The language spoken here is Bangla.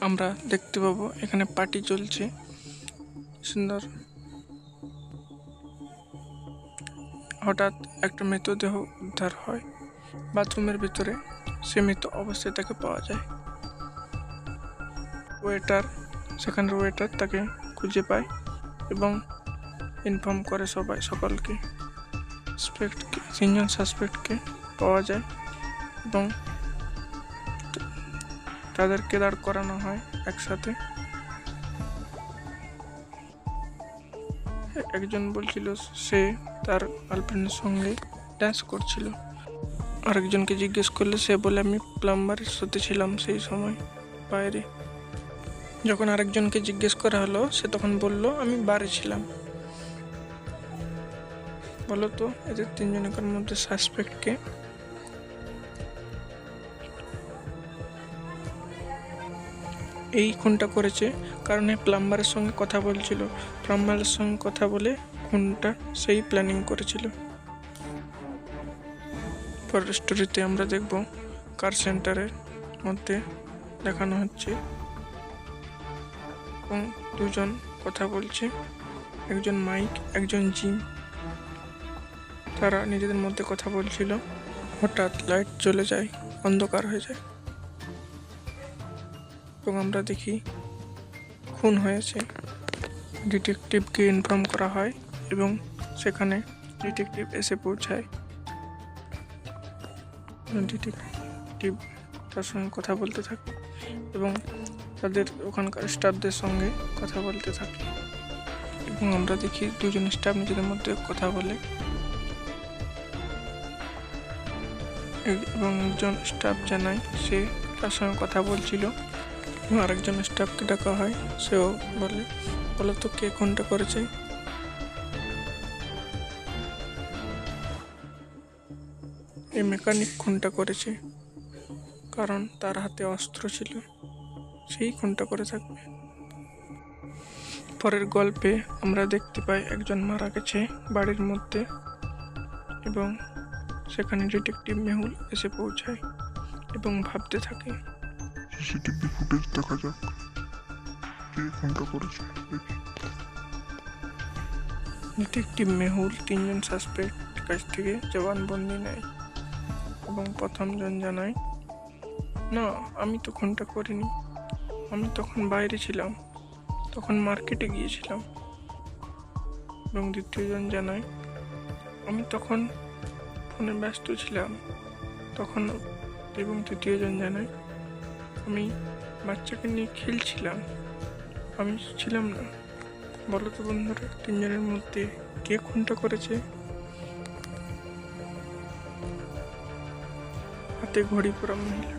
আমরা দেখতে পাবো এখানে পার্টি চলছে সুন্দর। হঠাৎ একটা মৃতদেহ উদ্ধার হয় বাথরুমের ভিতরে। সে মৃত অবস্থায় তাকে পাওয়া যায়। সেখানের ওয়েটার তাকে খুঁজে পায় এবং ইনফর্ম করে সকলকে। তিনজন সাসপেক্টকে পাওয়া যায় এবং তাদেরকে দাঁড় করানো হয় একসাথে। একজন বলছিল সে তার গার্লফ্রেন্ডের সঙ্গে ড্যান্স করছিল। আরেকজনকে জিজ্ঞেস করলে সে বলে আমি প্লাম্বারের সাথে ছিলাম সেই সময় বাইরে। যখন আরেকজনকে জিজ্ঞেস করা হলো সে তখন বলল আমি বারে ছিলাম। বলো তো এদের তিনজনের মধ্যে সাসপেক্টকে? এই খুনটা করেছে কারণ প্লাম্বারের সঙ্গে কথা বলছিল। প্লাম্বারের সঙ্গে কথা বলে খুনটা সেই প্ল্যানিং করেছিল। পরের স্টোরিতে আমরা দেখব কার সেন্টারের মধ্যে দেখানো হচ্ছে এবং দুজন কথা বলছে, একজন মাইক একজন জিম। তারা নিজেদের মধ্যে কথা বলছিল। হঠাৎ লাইট জ্বলে যায়, অন্ধকার হয়ে যায় এবং আমরা দেখি খুন হয়েছে। ডিটেকটিভকে ইনফর্ম করা হয় এবং সেখানে ডিটেকটিভ এসে পৌঁছায়। ডিটেকটিভ তার সঙ্গে কথা বলতে থাকে এবং তাদের ওখানকার স্টাফদের সঙ্গে কথা বলতে থাকে এবং আমরা দেখি দুজন স্টাফ নিজেদের মধ্যে কথা বলে এবং একজন স্টাফ জানায় সে তার সঙ্গে কথা বলছিল এবং আরেকজন স্টাফকে ডাকা হয়। সেও বলো তো কে খুনটা করেছে? এই মেকানিক খুনটা করেছে কারণ তার হাতে অস্ত্র ছিল, সেই খুনটা করে থাকবে। পরের গল্পে আমরা দেখতে পাই একজন মারা গেছে বাড়ির মধ্যে এবং সেখানে ডিটেকটিভ মেহুল এসে পৌঁছায় এবং ভাবতে থাকে। সিসিটিভি ফুটেজ দেখা যাক কে খুনটা করেছে। ডিটেকটিভ মেহুল তিনজন সাসপেক্ট কাছ থেকে জবানবন্দি নেয় এবং প্রথমজন জানায় না আমি তো খুনটা করিনি, আমি তখন বাইরে ছিলাম, তখন মার্কেটে গিয়েছিলাম। এবং দ্বিতীয়জন জানায় আমি তখন ফোনে ব্যস্ত ছিলাম তখন। এবং তৃতীয়জন জানায় আমি বাচ্চাকে নিয়ে খেলছিলাম, আমি ছিলাম না। বলো তো বন্ধুরা তিনজনের মধ্যে কে খুনটা করেছে? হাতে ঘড়ি পরা মহিলা।